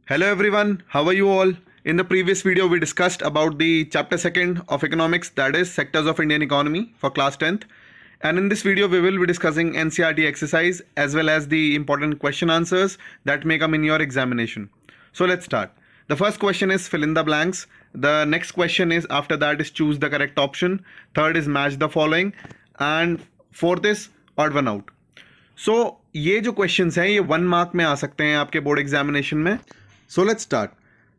Hello everyone, how are you all? In the previous video we discussed about the chapter 2nd of economics, that is sectors of Indian economy for class 10th, and in this video we will be discussing NCERT exercise as well as the important question answers that may come in your examination. So let's start. The first question is fill in the blanks. The next question is after that is choose the correct option. Third is match the following and fourth is odd one out. So ये जो questions हैं ये 1 mark में आ सकते हैं आपके board examination में. So let's start.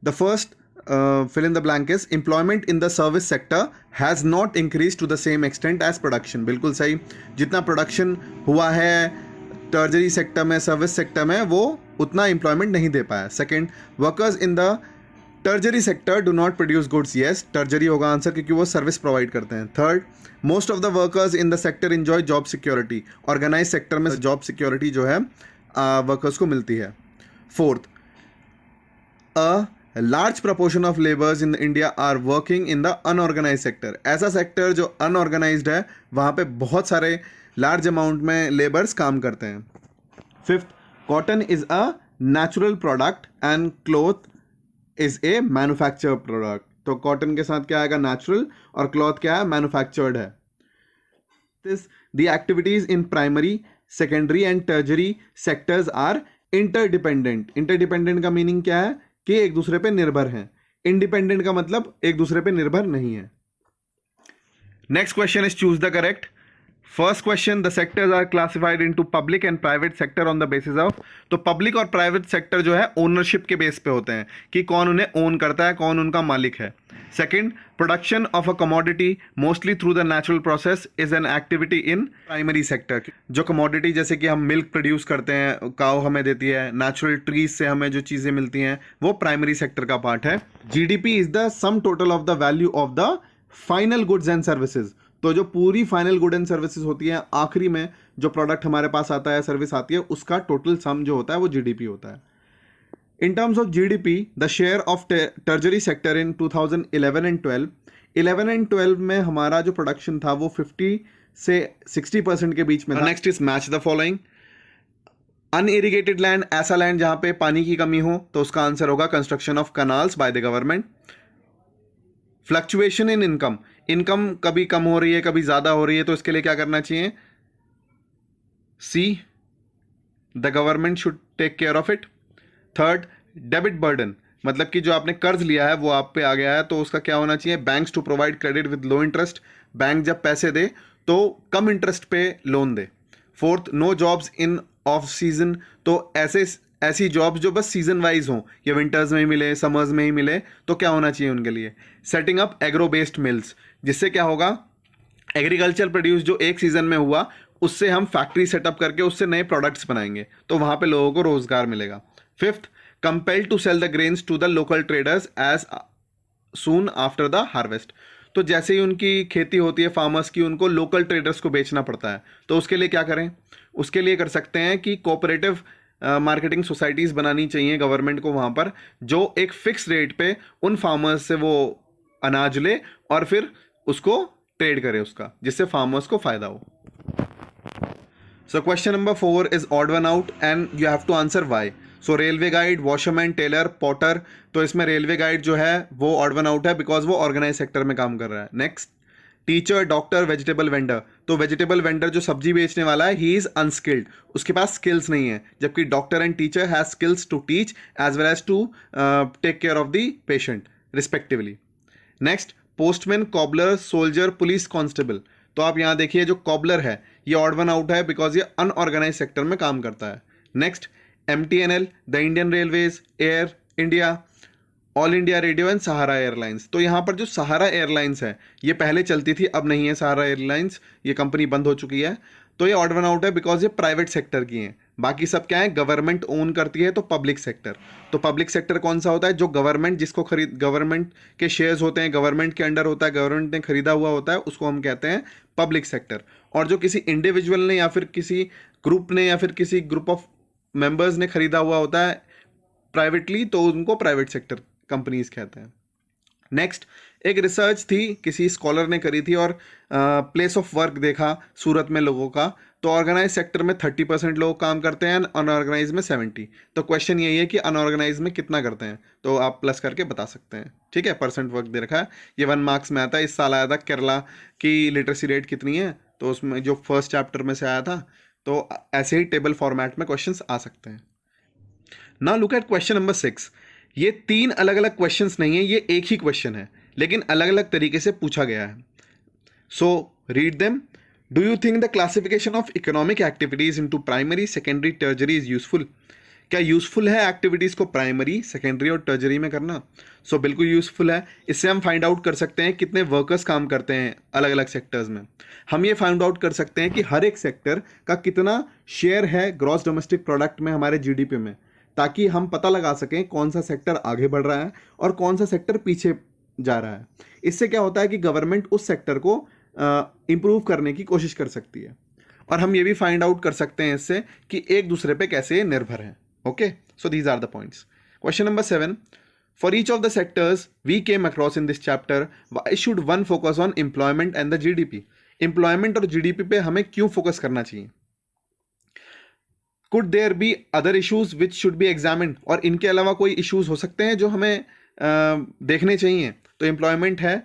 The first fill in the blank is employment in the service sector has not increased to the same extent as production. बिल्कुल सही. जितना प्रोडक्शन हुआ है टर्जरी सेक्टर में, सर्विस सेक्टर में, वो उतना एम्प्लॉयमेंट नहीं दे पाया. Second, workers in the tertiary sector do not produce goods. Yes, tertiary होगा आंसर क्योंकि वो सर्विस प्रोवाइड करते हैं. Third, most of the workers in the sector enjoy job security. Organise sector में जॉब सिक्योरिटी जो है वर्कर्स को मिलती है. Fourth, a large proportion of labours in India are working in the unorganised sector. ऐसा sector जो unorganised है वहाँ पे बहुत सारे लार्ज अमाउंट में लेबर्स काम करते हैं. Fifth, cotton is a natural product and cloth is a manufactured product. तो कॉटन के साथ क्या आएगा? नेचुरल, और क्लॉथ क्या है? मैन्युफैक्चर्ड है. The activities in primary, secondary and tertiary sectors are interdependent. Interdependent का मीनिंग क्या है? कि एक दूसरे पे निर्भर हैं. इंडिपेंडेंट का मतलब एक दूसरे पे निर्भर नहीं है. Next question is choose the correct. First question, the sectors are classified into public and private sector on the basis of. तो पब्लिक और प्राइवेट सेक्टर जो है ओनरशिप के बेस पे होते हैं कि कौन उन्हें ओन करता है, कौन उनका मालिक है. Second, production of a commodity mostly through the natural process is an activity in primary sector. जो कमोडिटी जैसे कि हम मिल्क प्रोड्यूस करते हैं, काऊ हमें देती है, नेचुरल ट्रीज से हमें जो चीजें मिलती हैं वो प्राइमरी सेक्टर का पार्ट है. GDP is the sum total of the value of the final goods and services. तो जो पूरी फाइनल गुड एंड सर्विसेज होती है, आखिरी में जो प्रोडक्ट हमारे पास आता है, सर्विस आती है, उसका टोटल सम जो होता है वो जीडीपी होता है. In terms of GDP, the share of tertiary sector in 2011 and 12, 11 and 12 में हमारा जो प्रोडक्शन था वो 50 से 60% के बीच में था. Next is match the following. Unirrigated land, ऐसा लैंड जहां पे पानी की कमी हो, तो उसका आंसर होगा construction of canals bye the government. Fluctuation in income, income कभी कम हो रही है कभी ज्यादा हो रही है, तो इसके लिए क्या करना चाहिए? C, the government should take care of it. Third, debit burden, मतलब कि जो आपने कर्ज लिया है वो आप पे आ गया है, तो उसका क्या होना चाहिए? Banks to provide credit with low interest. Bank जब पैसे दे तो कम इंटरेस्ट पे लोन दे. Fourth, no jobs in off season, तो ऐसी जॉब्स जो बस सीजन वाइज हों, या विंटर्स में ही मिले, समर्स में ही मिले, तो क्या होना चाहिए उनके लिए? Setting up agro based mills, जिससे क्या होगा? एग्रीकल्चर प्रोड्यूस जो एक सीजन में हुआ उससे हम फैक्ट्री सेटअप करके उससे नए प्रोडक्ट्स बनाएंगे, तो वहां पे लोगों को रोजगार मिलेगा. Fifth, compel to sell the grains to the local traders as soon after the harvest. तो जैसे ही उनकी खेती होती है फार्मर्स की, उनको लोकल ट्रेडर्स को बेचना पड़ता है, तो उसके लिए क्या करें? उसके लिए कर सकते हैं कि कोऑपरेटिव मार्केटिंग सोसाइटीज बनानी चाहिए गवर्नमेंट को वहां पर, जो एक फिक्स रेट पे उन फार्मर्स से वो अनाज ले और फिर उसको ट्रेड करे उसका, जिससे फार्मर्स को फायदा हो. So question number 4 is odd one out and you have to answer why. So railway guide, washerman, tailor, potter, तो इसमें रेलवे गाइड जो है वो ऑड वन आउट है बिकॉज वो ऑर्गेनाइज सेक्टर में काम कर रहा है. Next, teacher, doctor, vegetable vendor, तो वेजिटेबल वेंडर जो सब्जी बेचने वाला है ही इज अनस्किल्ड, उसके पास स्किल्स नहीं है, जबकि doctor and teacher has skills to teach as well as to take care of the patient respectively. Next, postman, cobbler, soldier, police constable, तो आप यहां देखिए जो कॉबलर है ये ऑड वन आउट है बिकॉज ये अनऑर्गेनाइज सेक्टर में काम करता है. Next, MTNL, the Indian Railways, Air India, All India Radio and Sahara Airlines. तो यहां पर जो सहारा एयरलाइंस है ये पहले चलती थी, अब नहीं है सहारा एयरलाइंस, ये कंपनी बंद हो चुकी है, तो ये ऑड वन आउट है बिकॉज ये प्राइवेट सेक्टर की है. बाकी सब क्या है? गवर्नमेंट ओन करती है, तो पब्लिक सेक्टर. तो पब्लिक सेक्टर कौन सा होता है? जो गवर्नमेंट जिसको गवर्नमेंट के शेयर्स होते हैं, गवर्नमेंट के अंडर होता है, गवर्नमेंट ने खरीदा हुआ होता है, उसको हम कहते हैं पब्लिक सेक्टर. और जो किसी इंडिविजुअल ने या फिर किसी ग्रुप ने या फिर किसी ग्रुप ऑफ मेंबर्स ने खरीदा हुआ होता है प्राइवेटली, तो उनको प्राइवेट सेक्टर कंपनीज कहते हैं. नेक्स्ट, एक रिसर्च थी किसी स्कॉलर ने करी थी और प्लेस ऑफ वर्क देखा सूरत में लोगों का, तो ऑर्गेनाइज सेक्टर में 30% लोग काम करते हैं, अनऑर्गेनाइज में 70। तो क्वेश्चन यही है कि अनऑर्गेनाइज में कितना करते हैं, तो आप प्लस करके बता सकते हैं। ठीक है, परसेंट वर्क दे रखा है, ये 1 मार्क्स में आता है। इस साल आया था केरला की लिटरेसी रेट कितनी है, तो उसमें जो फर्स्ट चैप्टर में से आया था, तो ऐसे ही टेबल फॉर्मेट में क्वेश्चंस आ सकते हैं। Now look at question number 6। ये 3 अलग अलग क्वेश्चंस नहीं है, ये एक ही क्वेश्चन है, लेकिन अलग अलग तरीके से पूछा गया है। So read them. Do you think the classification of economic activities into primary, secondary, टर्जरी is useful? क्या यूजफुल है एक्टिविटीज को प्राइमरी, सेकेंडरी और टर्जरी में करना? सो बिल्कुल यूजफुल है। इससे हम फाइंड आउट कर सकते हैं कितने वर्कर्स काम करते हैं अलग अलग सेक्टर्स में। हम ये फाइंड आउट कर सकते हैं कि हर एक सेक्टर का कितना शेयर है ग्रॉस डोमेस्टिक प्रोडक्ट में, हमारे जीडीपी में, ताकि हम पता लगा सकें कौन सा सेक्टर आगे बढ़ रहा है और कौन सा सेक्टर पीछे जा रहा है। इससे क्या होता है कि गवर्नमेंट उस सेक्टर को इंप्रूव करने की कोशिश कर सकती है, और हम ये भी फाइंड आउट कर सकते हैं इससे कि एक दूसरे पे कैसे निर्भर हैं। Okay, so these are the points. Question number 7। For each of the sectors we came across in this chapter, why should one focus on employment and the GDP? Employment और जीडीपी पे हमें क्यों फोकस करना चाहिए? Could there be other issues which should be examined? और इनके अलावा कोई इश्यूज हो सकते हैं जो हमें देखने चाहिए? तो एम्प्लॉयमेंट है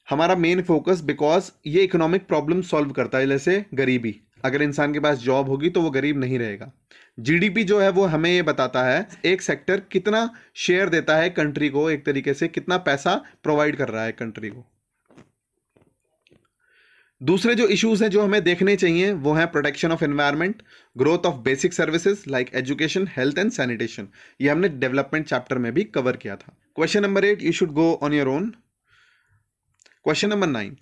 हमारा मेन फोकस, बिकॉज ये इकोनॉमिक प्रॉब्लम सॉल्व करता है, जैसे गरीबी। अगर इंसान के पास जॉब होगी तो वो गरीब नहीं रहेगा। जीडीपी जो है वो हमें ये बताता है एक सेक्टर कितना शेयर देता है कंट्री को, एक तरीके से कितना पैसा प्रोवाइड कर रहा है कंट्री को। दूसरे जो इश्यूज हैं जो हमें देखने चाहिए वो है protection of environment, growth of basic services like education, health and sanitation. ये हमने डेवलपमेंट चैप्टर में भी कवर किया था। Question number 8, you should go on your own. Question number 9,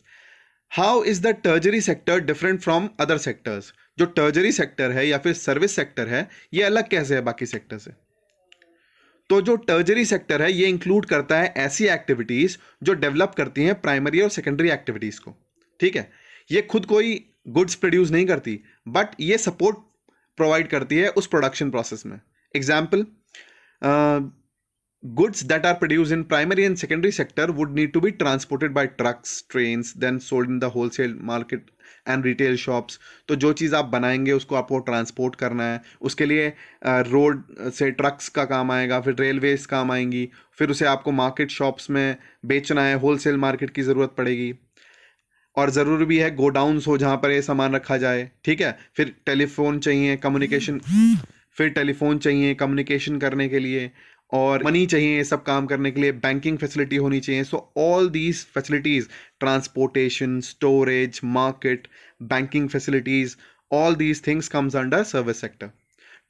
how is the tertiary sector different from other sectors? जो tertiary sector है या फिर सर्विस सेक्टर है, ये अलग कैसे है बाकी सेक्टर से? तो जो टर्जरी सेक्टर है ये इंक्लूड करता है ऐसी एक्टिविटीज जो डेवलप करती हैं प्राइमरी और सेकेंडरी एक्टिविटीज को। ठीक है, ये खुद कोई गुड्स प्रोड्यूस नहीं करती, बट ये सपोर्ट प्रोवाइड करती है उस प्रोडक्शन प्रोसेस में। Example, goods that are produced in primary and secondary sector would need to be transported by trucks, trains, then sold in the wholesale market and retail shops। तो जो चीज़ आप बनाएंगे उसको आपको ट्रांसपोर्ट करना है, उसके लिए रोड से ट्रक्स का काम आएगा, फिर रेलवेज काम आएंगी, फिर उसे आपको मार्केट शॉप्स में बेचना है, होलसेल मार्केट की ज़रूरत पड़ेगी, और ज़रूरी भी है गोडाउन्स हो जहाँ पर ये सामान रखा जाए। ठीक है, फिर टेलीफोन चाहिए कम्युनिकेशन करने के लिए, और मनी चाहिए ये सब काम करने के लिए, बैंकिंग फैसिलिटी होनी चाहिए। So all these facilities, transportation, storage, market, banking facilities, all these things comes under service sector.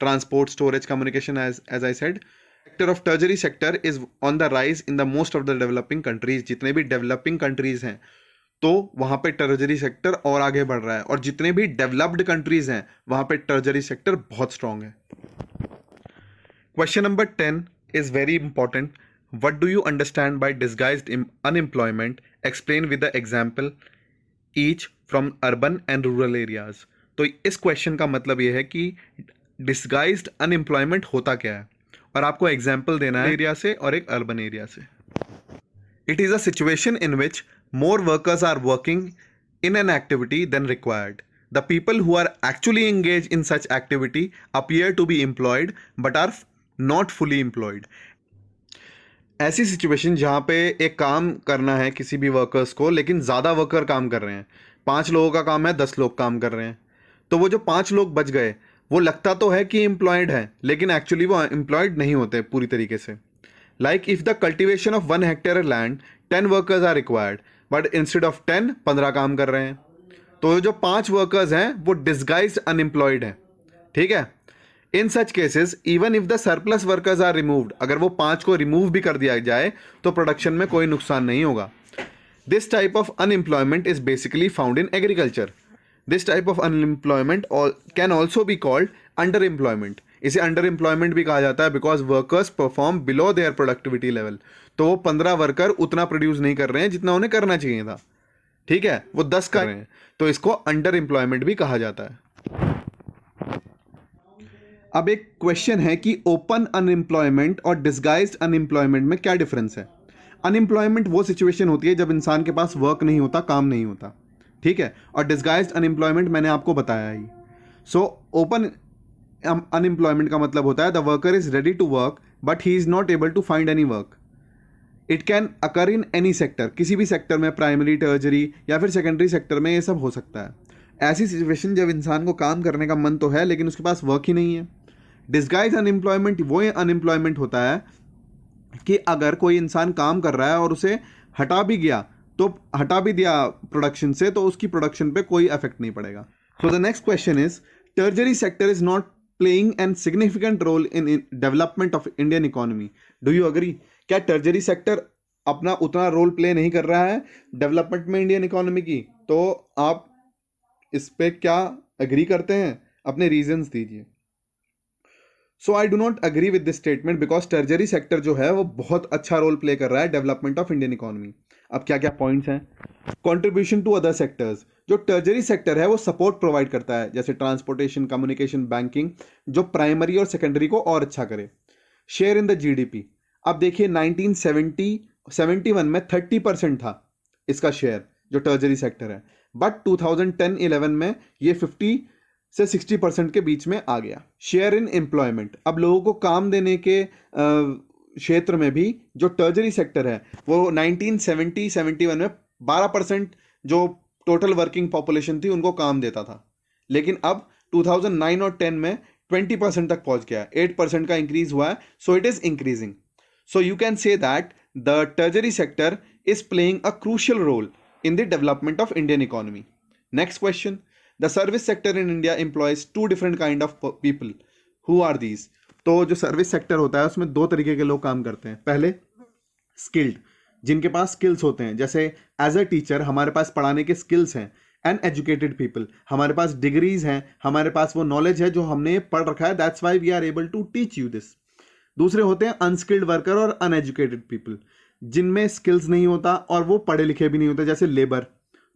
Transport, storage, communication, as I said, sector of टर्जरी sector is on the rise in the most of the developing countries. जितने भी developing countries हैं तो वहां पे टर्जरी sector और आगे बढ़ रहा है, और जितने भी डेवलप्ड कंट्रीज हैं वहां पे टर्जरी सेक्टर बहुत स्ट्रांग है। Question number 10 is very important. What do you understand by disguised unemployment? Explain with the example each from urban and rural areas. तो इस क्वेश्चन का मतलब ये है कि डिस्गाइज्ड अनएम्प्लॉयमेंट होता क्या है, और आपको एग्जाम्पल देना है एरिया से और एक अर्बन एरिया से। It is a situation in which more workers are working in an activity than required. The people who are actually engaged in such activity appear to be employed but are not fully employed. ऐसी situation जहाँ पे एक काम करना है किसी भी workers को, लेकिन ज़्यादा वर्कर काम कर रहे हैं, 5 लोगों का काम है, 10 लोग काम कर रहे हैं, तो वो जो 5 लोग बच गए वो लगता तो है कि एम्प्लॉयड है, लेकिन एक्चुअली वो एम्प्लॉयड नहीं होते पूरी तरीके से। Like if the cultivation of 1 hectare land 10 workers are required, but instead of 10 15 काम कर रहे हैं, तो जो 5 वर्कर्स हैं वो डिस्गाइज्ड अनएम्प्लॉयड हैं। ठीक है, in such cases even if the surplus workers are removed, अगर वो 5 को रिमूव भी कर दिया जाए तो प्रोडक्शन में कोई नुकसान नहीं होगा। This type of unemployment is basically found in agriculture. This type of unemployment can also be called under employment. इसे अंडर एम्प्लॉयमेंट भी कहा जाता है because workers perform below there productivity level. तो वो 15 वर्कर उतना प्रोड्यूस नहीं कर रहे हैं जितना उन्हें करना चाहिए था। ठीक है, वो 10 कर रहे हैं, तो इसको अंडर एम्प्लॉयमेंट भी कहा जाता है। अब एक क्वेश्चन है कि ओपन अनएम्प्लॉयमेंट और डिस्गाइज्ड अनएम्प्लॉयमेंट में क्या डिफरेंस है? अनएम्प्लॉयमेंट वो सिचुएशन होती है जब इंसान के पास वर्क नहीं होता, काम नहीं होता। ठीक है, और डिस्गाइज्ड अनएम्प्लॉयमेंट मैंने आपको बताया ही। सो ओपन अनएम्प्लॉयमेंट का मतलब होता है the worker is ready to work but he is not able to find any work. It can occur in any sector, किसी भी सेक्टर में, प्राइमरी, टर्जरी या फिर सेकेंडरी सेक्टर में ये सब हो सकता है. ऐसी सिचुएशन जब इंसान को काम करने का मन तो है लेकिन उसके पास वर्क ही नहीं है. डिस्गाइज अनएम्प्लॉयमेंट वो अनएम्प्लॉयमेंट होता है कि अगर कोई इंसान काम कर रहा है और उसे हटा भी दिया प्रोडक्शन से, तो उसकी प्रोडक्शन पे कोई इफेक्ट नहीं पड़ेगा. So the next question is tertiary sector is not playing an significant role in development of Indian economy. Do you agree? क्या टर्जरी सेक्टर अपना उतना रोल प्ले नहीं कर रहा है डेवलपमेंट में इंडियन इकोनॉमी की? तो आप इस पे क्या अग्री करते हैं? अपने रीजंस दीजिए. So I do not agree with this statement because tertiary sector जो है वो बहुत अच्छा रोल प्ले कर रहा है डेवलपमेंट ऑफ इंडियन इकोनॉमी. अब क्या क्या पॉइंट्स हैं? Contribution to other sectors. जो टर्जरी सेक्टर है वो सपोर्ट प्रोवाइड करता है, जैसे ट्रांसपोर्टेशन, कम्युनिकेशन, बैंकिंग, जो प्राइमरी और सेकेंडरी को और अच्छा करे. Share in the GDP. अब देखिए 1971 में 30% था इसका शेयर जो टर्जरी सेक्टर है, बट 2010-11 में ये 50 से 60% के बीच में आ गया. Share in employment. अब लोगों को काम देने के क्षेत्र में भी जो टर्जरी सेक्टर है वो 1970-71 में 12% जो टोटल वर्किंग पॉपुलेशन थी उनको काम देता था, लेकिन अब 2009 और 10 में 20% तक पहुंच गया. 8% का इंक्रीज हुआ है. So it is increasing. So you can say that the tertiary sector is playing a crucial role in the development of Indian economy. Next question. The service sector in India employs two different kind of people. Who are these? तो जो service sector होता है उसमें दो तरीके के लोग काम करते हैं. पहले स्किल्ड, जिनके पास स्किल्स होते हैं, जैसे एज अ टीचर हमारे पास पढ़ाने के स्किल्स हैं. एंड एजुकेटेड पीपल, हमारे पास डिग्रीज हैं, हमारे पास वो नॉलेज है जो हमने पढ़ रखा है. That's why we are able to teach you this. दूसरे होते हैं अनस्किल्ड वर्कर और अनएजुकेटेड पीपल, जिनमें स्किल्स नहीं होता और वो पढ़े लिखे भी नहीं होते. जैसे लेबर,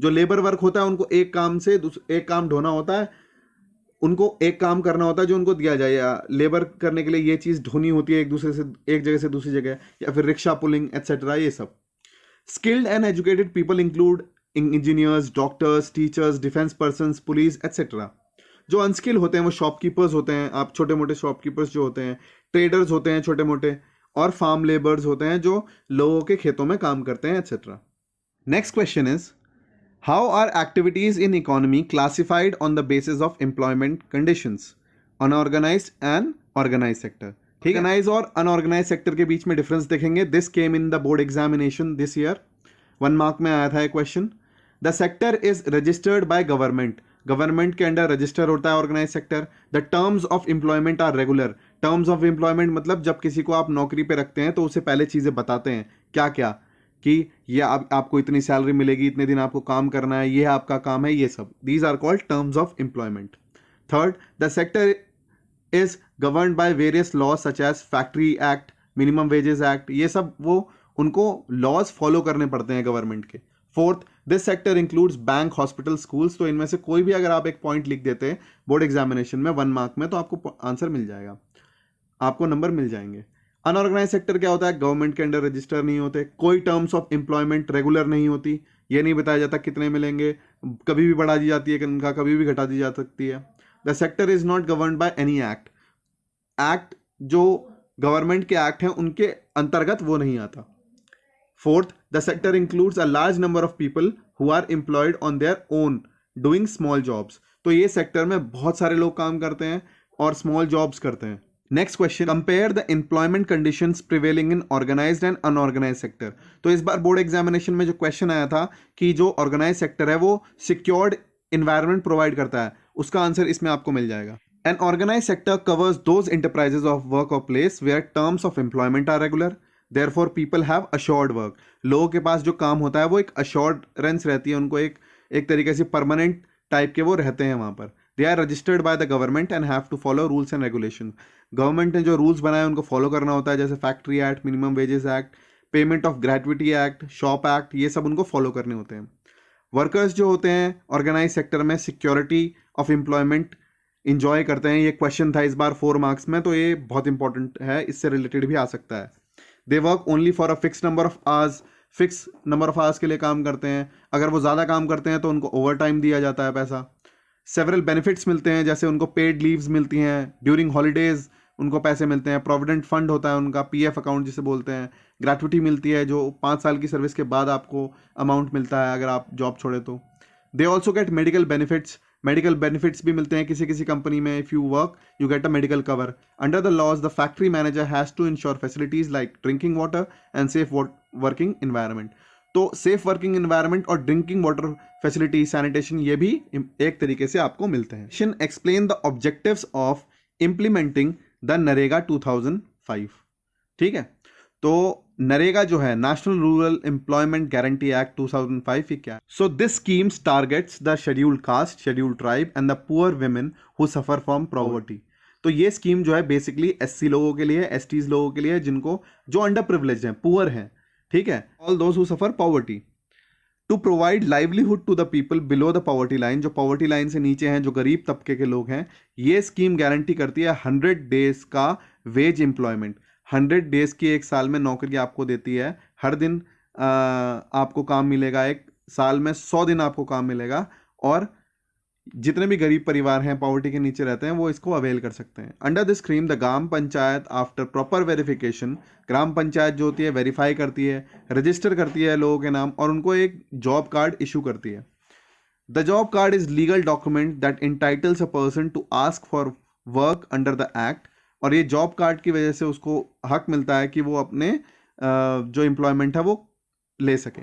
जो लेबर वर्क होता है उनको एक काम से एक काम ढोना होता है, उनको एक काम करना होता है जो उनको दिया जाए. या लेबर करने के लिए ये चीज़ ढोनी होती है एक जगह से दूसरी जगह, या फिर रिक्शा पुलिंग एटसेट्रा, ये सब. Skilled and educated people include engineers, doctors, teachers, defence persons, police etcetera. जो अनस्किल होते हैं वो शॉपकीपर्स होते हैं, आप छोटे मोटे शॉपकीपर्स जो होते हैं, ट्रेडर्स होते हैं छोटे मोटे, और फार्म लेबर्स होते हैं जो लोगों के खेतों में काम करते हैं etcetera. Next question is how are activities in economy classified on the basis of employment conditions, unorganised and organised sector. ठीक है, ऑर्गेनाइज और अनऑर्गेनाइज सेक्टर के बीच में डिफरेंस देखेंगे. This came in the board examination this year. 1 mark में आया था ये question. The sector is registered by government. Government के अंडर रजिस्टर होता है organise sector. The terms of employment are regular. Terms of employment मतलब जब किसी को आप नौकरी पे रखते हैं तो उसे पहले चीज़ें बताते हैं क्या क्या, कि ये आपको इतनी सैलरी मिलेगी, इतने दिन आपको काम करना है, ये आपका काम है, ये सब. These are called terms of employment. Third, the sector is governed by various laws such as factory act, minimum wages act. ये सब वो उनको लॉज फॉलो करने पड़ते हैं गवर्नमेंट के. Fourth, this sector includes bank, hospital, schools. तो इनमें से कोई भी अगर आप एक पॉइंट लिख देते हैं बोर्ड एग्जामिनेशन में 1 मार्क में, तो आपको आंसर मिल जाएगा, आपको नंबर मिल जाएंगे. अनऑर्गेनाइज सेक्टर क्या होता है? गवर्नमेंट के अंडर रजिस्टर नहीं होते, कोई टर्म्स ऑफ एम्प्लॉयमेंट रेगुलर नहीं होती, ये नहीं बताया जाता कितने मिलेंगे, कभी भी बढ़ा दी जाती है तनख्वाह, कभी भी घटा दी जा सकती है. The sector is not governed by any act. Act जो गवर्नमेंट के एक्ट हैं उनके अंतर्गत वो नहीं आता. Fourth, the sector includes a large number of people who are employed on their own doing small jobs. तो ये सेक्टर में बहुत सारे लोग काम करते हैं और स्मॉल जॉब्स करते हैं. Next question, compare the employment conditions prevailing in organised and unorganised sector. तो इस बार बोर्ड एग्जामिनेशन में जो क्वेश्चन आया था कि जो ऑर्गेनाइज सेक्टर है वो सिक्योर्ड इन्वायरमेंट प्रोवाइड करता है, उसका आंसर इसमें आपको मिल जाएगा. An organise sector covers those enterprises of work or places where terms of employment are regular, therefore people have assured work. लोगों के पास जो काम होता है वो एक अश्योरेंस रहती है, उनको एक तरीके से परमानेंट टाइप के वो रहते हैं वहाँ पर. They are registered by the government and have to follow rules and regulation. Government ने जो रूल्स बनाए उनको फॉलो करना होता है, जैसे factory act, minimum wages act, payment of gratuity act, shop act, ये सब उनको फॉलो करने होते हैं. वर्कर्स जो होते हैं ऑर्गेनाइज सेक्टर में सिक्योरिटी ऑफ एम्प्लॉयमेंट इंजॉय करते हैं. ये क्वेश्चन था इस बार 4 मार्क्स में, तो ये बहुत इंपॉर्टेंट है, इससे रिलेटेड भी आ सकता है. They work only for a fix number of hours. Fix number of hours के लिए काम करते हैं. अगर वो ज़्यादा काम करते हैं तो उनको ओवर टाइम दिया जाता है पैसा. सेवरल बेनिफिट्स मिलते हैं, जैसे उनको पेड लीव्स मिलती हैं, ड्यूरिंग हॉलीडेज उनको पैसे मिलते हैं, प्रोविडेंट फंड होता है उनका, पीएफ अकाउंट जिसे बोलते हैं, ग्रेचुइटी मिलती है जो 5 साल की सर्विस के बाद आपको अमाउंट मिलता है अगर आप जॉब छोड़े तो। They also get medical benefits, medical benefits भी मिलते हैं किसी किसी कंपनी में। If you work you get a medical cover. Under the laws the factory manager has to ensure facilities like drinking water and safe working environment. तो safe working environment और drinking water facility, sanitation, ये भी एक तरीके से आपको मिलते हैं। Explain the objectives of implementing the NREGA 2005। ठीक है, तो नरेगा जो है national rural employment guarantee act 2005 ये क्या है? So this schemes targets the scheduled caste, scheduled tribe and the poor women who suffer from poverty. तो ये स्कीम जो है बेसिकली एससी लोगों के लिए, एसटीज लोगों के लिए, जिनको जो अंडर प्रिविलेज हैं, पुअर हैं, ठीक है, all those who suffer poverty, to provide livelihood to the people below the poverty line. जो पॉवर्टी लाइन से नीचे हैं, जो गरीब तबके के लोग हैं, ये स्कीम गारंटी करती है 100 डेज का वेज एम्प्लॉयमेंट। 100 डेज की एक साल में नौकरी आपको देती है, हर दिन आपको काम मिलेगा, एक साल में 100 दिन आपको काम मिलेगा, और जितने भी गरीब परिवार हैं, पॉवर्टी के नीचे रहते हैं, वो इसको अवेल कर सकते हैं। Under this scheme the gram panchayat after proper verification, gram panchayat जो होती है वेरीफाई करती है, रजिस्टर करती है लोगों के नाम और उनको एक जॉब कार्ड इशू करती है। The job card is legal document that entitles a person to ask for work under the act. और ये जॉब कार्ड की वजह से उसको हक मिलता है कि वो अपने जो एम्प्लॉयमेंट है वो ले सके।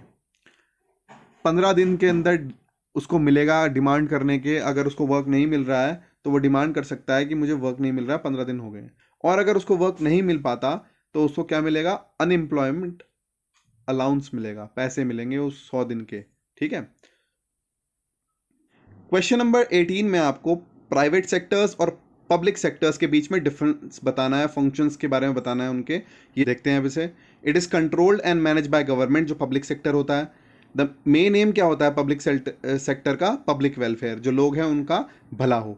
15 दिन के अंदर उसको मिलेगा डिमांड करने के। अगर उसको वर्क नहीं मिल रहा है तो वो डिमांड कर सकता है कि मुझे वर्क नहीं मिल रहा है, 15 दिन हो गए। और अगर उसको वर्क नहीं मिल पाता तो उसको क्या मिलेगा? अनएम्प्लॉयमेंट अलाउंस मिलेगा, पैसे मिलेंगे उस 100 दिन के। ठीक है। क्वेश्चन नंबर 18 में आपको प्राइवेट सेक्टर्स और पब्लिक सेक्टर्स के बीच में डिफरेंस बताना है, फंक्शंस के बारे में बताना है उनके। ये देखते हैं अब इसे। It is controlled and manage by government, जो पब्लिक सेक्टर होता है। द मेन एम क्या होता है पब्लिक सेक्टर का? पब्लिक वेलफेयर, जो लोग हैं उनका भला हो।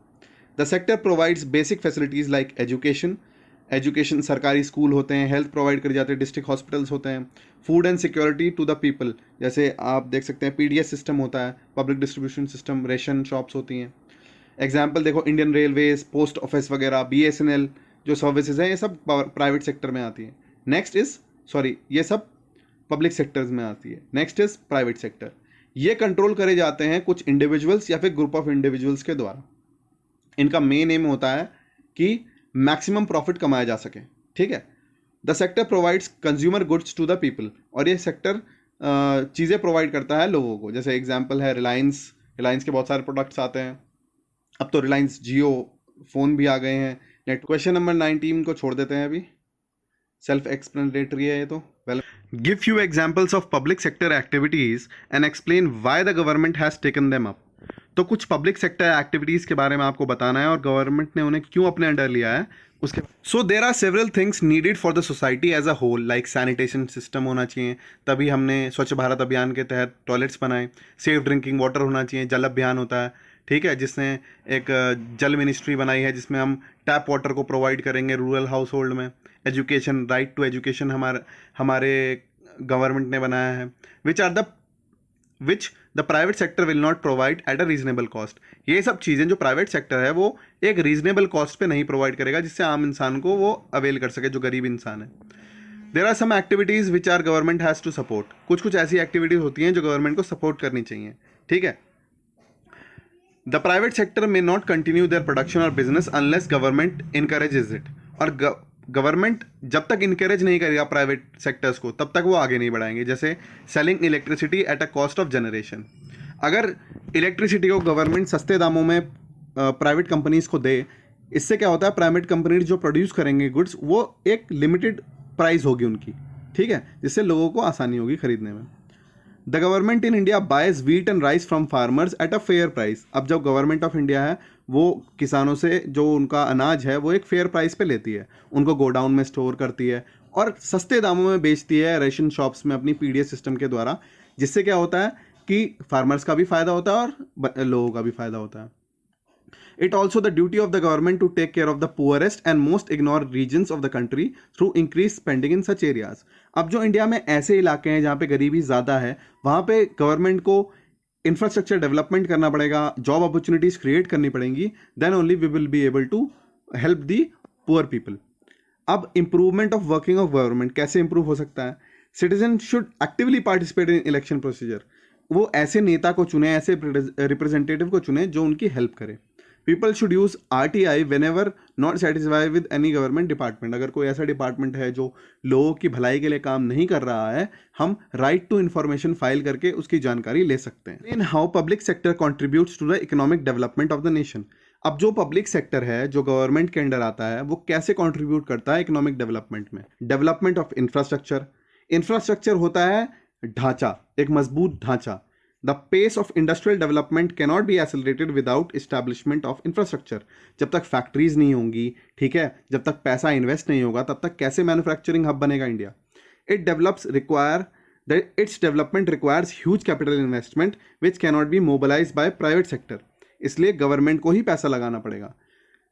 The sector provides basic facilities like education, सरकारी स्कूल होते हैं, हेल्थ प्रोवाइड कर जाते हैं, डिस्ट्रिक्ट हॉस्पिटल्स होते हैं, food and security to the people, जैसे आप देख सकते हैं पीडीएस सिस्टम होता है, public distribution system, ration shops होती हैं। एग्जाम्पल देखो, इंडियन रेलवेज, पोस्ट ऑफिस वगैरह, BSNL जो सर्विसेज हैं, ये सब प्राइवेट सेक्टर में आती है। ये सब पब्लिक सेक्टर्स में आती है। Next is private sector. ये कंट्रोल करे जाते हैं कुछ इंडिविजुअल्स या फिर ग्रुप ऑफ इंडिविजुअल्स के द्वारा। इनका मेन एम होता है कि मैक्सिमम प्रॉफिट कमाया जा सके। ठीक है। The sector provides consumer goods to the people, और ये सेक्टर चीज़ें प्रोवाइड करता है लोगों को। जैसे एग्जाम्पल है रिलायंस के बहुत सारे प्रोडक्ट्स आते हैं। अब तो रिलायंस जियो फ़ोन भी आ गए हैं। नेट क्वेश्चन नंबर 19 को छोड़ देते हैं, अभी सेल्फ एक्सप्लेनेटरी है ये तो। Well, give few examples of public sector activities and explain why the government has taken them up. तो कुछ पब्लिक सेक्टर एक्टिविटीज के बारे में आपको बताना है और गवर्नमेंट ने उन्हें क्यों अपने अंडर लिया है उसके। So there are several things needed for the society as a whole, like sanitation system होना चाहिए, तभी हमने स्वच्छ भारत अभियान के तहत टॉयलेट्स बनाए। सेफ ड्रिंकिंग वाटर होना चाहिए, जल अभियान होता है, ठीक है, जिसने एक जल मिनिस्ट्री बनाई है जिसमें हम टैप वाटर को प्रोवाइड करेंगे रूरल हाउस होल्ड में। एजुकेशन, राइट टू एजुकेशन हमारे गवर्नमेंट ने बनाया है। Which the private sector will not provide at a reasonable cost. ये सब चीज़ें जो प्राइवेट सेक्टर है वो एक रीजनेबल कॉस्ट पे नहीं प्रोवाइड करेगा, जिससे आम इंसान को वो अवेल कर सके, जो गरीब इंसान है। There are some activities which are government has to support. कुछ ऐसी एक्टिविटीज़ होती हैं जो गवर्नमेंट को सपोर्ट करनी चाहिए। ठीक है। The private sector may not continue their production और business unless government encourages it. और गवर्नमेंट जब तक इनकरेज नहीं करेगा प्राइवेट सेक्टर्स को, तब तक वो आगे नहीं बढ़ाएंगे। जैसे selling electricity at a cost of generation. अगर इलेक्ट्रिसिटी को गवर्नमेंट सस्ते दामों में प्राइवेट कंपनीज को दे, इससे क्या होता है, प्राइवेट कंपनीज जो प्रोड्यूस करेंगे गुड्स, वो एक लिमिटेड प्राइस होगी उनकी। ठीक है, जिससे लोगों को आसानी होगी खरीदने में। The government in India buys wheat and rice from farmers at a fair price. अब जब गवर्नमेंट ऑफ इंडिया है वो किसानों से जो उनका अनाज है वो एक फेयर प्राइस पे लेती है, उनको गोडाउन में स्टोर करती है और सस्ते दामों में बेचती है रेशन शॉप्स में अपनी पीडीएस सिस्टम के द्वारा। जिससे क्या होता है कि फार्मर्स का भी फायदा होता है और लोगों का भी फायदा होता है। It also the duty of the government to take care of the poorest and most ignored regions of the country through increased spending in such areas. अब जो इंडिया में ऐसे इलाके हैं जहाँ पे गरीबी ज़्यादा है, वहाँ पे गवर्नमेंट को इंफ्रास्ट्रक्चर डेवलपमेंट करना पड़ेगा, जॉब अपॉर्चुनिटीज क्रिएट करनी पड़ेंगी, then only we will be able to help the poor people. अब improvement of working of government कैसे इंप्रूव हो सकता है? Citizen should actively participate in election procedure. वो ऐसे नेता को चुने, ऐसे रिप्रेजेंटेटिव को चुने जो उनकी हेल्प करे। People should use RTI when ever not satisfy with any government department. अगर कोई ऐसा डिपार्टमेंट है जो लोगों की भलाई के लिए काम नहीं कर रहा है, हम राइट टू इन्फॉर्मेशन फाइल करके उसकी जानकारी ले सकते हैं। In how public sector contributes to the economic development of the nation. अब जो पब्लिक सेक्टर है, जो गवर्नमेंट के अंडर आता है, वो कैसे कंट्रीब्यूट करता है इकोनॉमिक डेवलपमेंट में? Development of infrastructure. इंफ्रास्ट्रक्चर होता है ढांचा, एक मजबूत ढांचा। The pace of industrial development can not be accelerated without establishment of infrastructure. जब तक फैक्ट्रीज नहीं होंगी, ठीक है, जब तक पैसा इन्वेस्ट नहीं होगा, तब तक कैसे मैन्युफैक्चरिंग हब बनेगा India? Its development requires huge capital investment which cannot be mobilized by private sector. इसलिए गवर्नमेंट को ही पैसा लगाना पड़ेगा।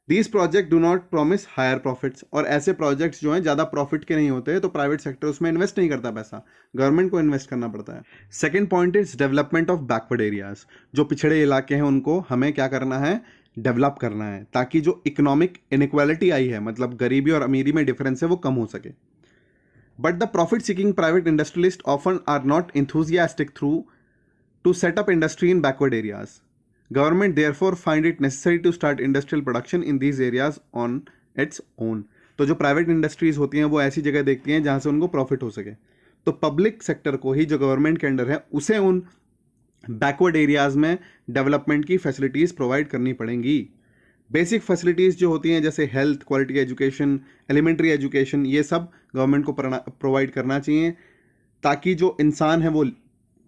These projects do not promise higher profits। और ऐसे प्रोजेक्ट्स जो हैं ज़्यादा प्रॉफिट के नहीं होते, तो प्राइवेट सेक्टर उसमें इन्वेस्ट नहीं करता पैसा, गवर्नमेंट को इन्वेस्ट करना पड़ता है। Second point is development of backward areas. जो पिछड़े इलाके हैं उनको हमें क्या करना है? डेवलप करना है, ताकि जो इकोनॉमिक इनइक्वालिटी आई है, मतलब गरीबी और अमीरी में डिफरेंस है, वो कम हो सके। But the profit-seeking private industrialists often are not enthusiastic to set up industry in backward areas. Government therefore find it necessary to start industrial production in these areas on its own. तो जो private industries होती हैं वो ऐसी जगह देखती हैं जहाँ से उनको प्रॉफिट हो सके। तो पब्लिक सेक्टर को ही, जो गवर्नमेंट के अंडर है, उसे उन बैकवर्ड एरियाज में डेवलपमेंट की फैसिलिटीज़ प्रोवाइड करनी पड़ेंगी। बेसिक फैसिलिटीज़ जो होती हैं, जैसे health, quality education, elementary education, ये सब गवर्नमेंट को प्रोवाइड करना चाहिए, ताकि जो इंसान है वो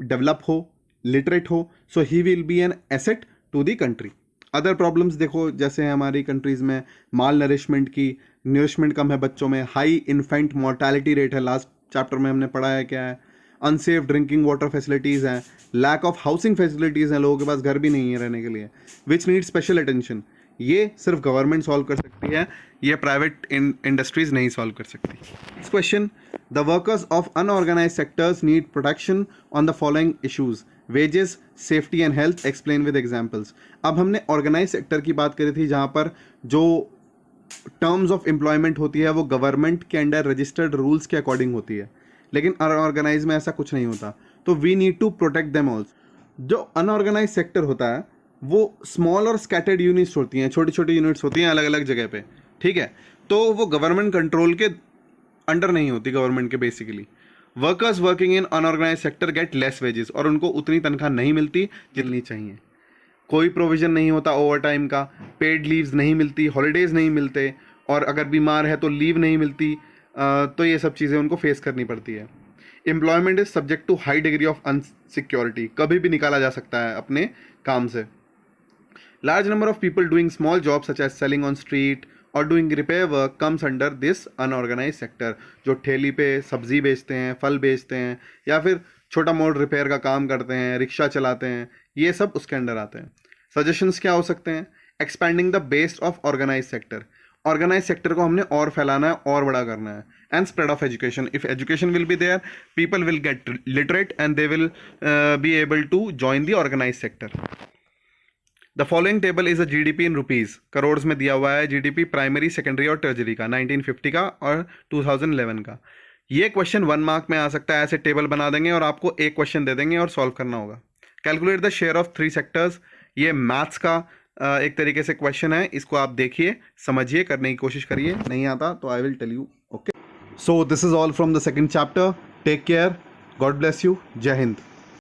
डेवलप हो, लिटरेट हो, so he will be an asset to the country. Other problems देखो, जैसे हमारी कंट्रीज़ में माल नरिशमेंट की, नरिशमेंट कम है बच्चों में, हाई इन्फेंट मोर्टेलिटी रेट है, लास्ट चैप्टर में हमने पढ़ा है क्या है, अनसेफ ड्रिंकिंग वाटर फैसिलिटीज़ हैं, लैक ऑफ हाउसिंग फैसिलिटीज़ हैं, लोगों के पास घर भी नहीं है रहने के लिए, विच नीड स्पेशल अटेंशन। ये सिर्फ गवर्नमेंट सॉल्व कर सकती है, ये प्राइवेट इंडस्ट्रीज नहीं सॉल्व कर सकती। Next question, the workers of unorganised sectors need protection on the following issues, wages, safety and health, explain with examples. अब हमने ऑर्गेनाइज सेक्टर की बात करी थी, जहाँ पर जो टर्म्स ऑफ एम्प्लॉयमेंट होती है वो गवर्नमेंट के अंडर रजिस्टर्ड रूल्स के अकॉर्डिंग होती है, लेकिन अनऑर्गेनाइज में ऐसा कुछ नहीं होता, तो we need to protect them also. जो अनऑर्गेनाइज सेक्टर होता है वो स्मॉल और स्कैटर्ड यूनिट्स होती हैं, छोटी छोटी यूनिट्स होती हैं अलग अलग जगह पे, ठीक है, तो वो गवर्नमेंट कंट्रोल के अंडर नहीं होती, गवर्नमेंट के basically. Workers working in unorganise sector get less wages, और उनको उतनी तनख्वाह नहीं मिलती जितनी चाहिए। कोई प्रोविजन नहीं होता ओवर टाइम का, पेड लीव्स नहीं मिलती, हॉलीडेज नहीं मिलते, और अगर बीमार है तो लीव नहीं मिलती, तो ये सब चीज़ें उनको फेस करनी पड़ती है। Employment is subject to high degree of unsecurity, कभी भी निकाला जा सकता है अपने काम से। Large number of people doing small jobs such as selling on street or doing repair work comes under this unorganized sector। जो ठेली पे सब्जी बेचते हैं, फल बेचते हैं, या फिर छोटा मोटा रिपेयर का काम करते हैं, रिक्शा चलाते हैं, ये सब उसके अंडर आते हैं। सजेशंस क्या हो सकते हैं? Expanding the base of organise sector. Organise sector को हमने और फैलाना है और बड़ा करना है। And spread of education. If education will be there, people will get literate and they will be able to join the organise sector. The following table is a GDP in rupees, crore में दिया हुआ है GDP primary, secondary और टर्जरी का, 1950 का और 2011 का। ये क्वेश्चन 1 मार्क में आ सकता है, ऐसे टेबल बना देंगे और आपको एक क्वेश्चन दे देंगे और सॉल्व करना होगा। Calculate the share of 3 sectors, ये मैथ्स का एक तरीके से क्वेश्चन है, इसको आप देखिए, समझिए, करने की कोशिश करिए, नहीं आता तो I will tell you. Okay, so this is all from the second chapter. Take care, God bless you, जय हिंद।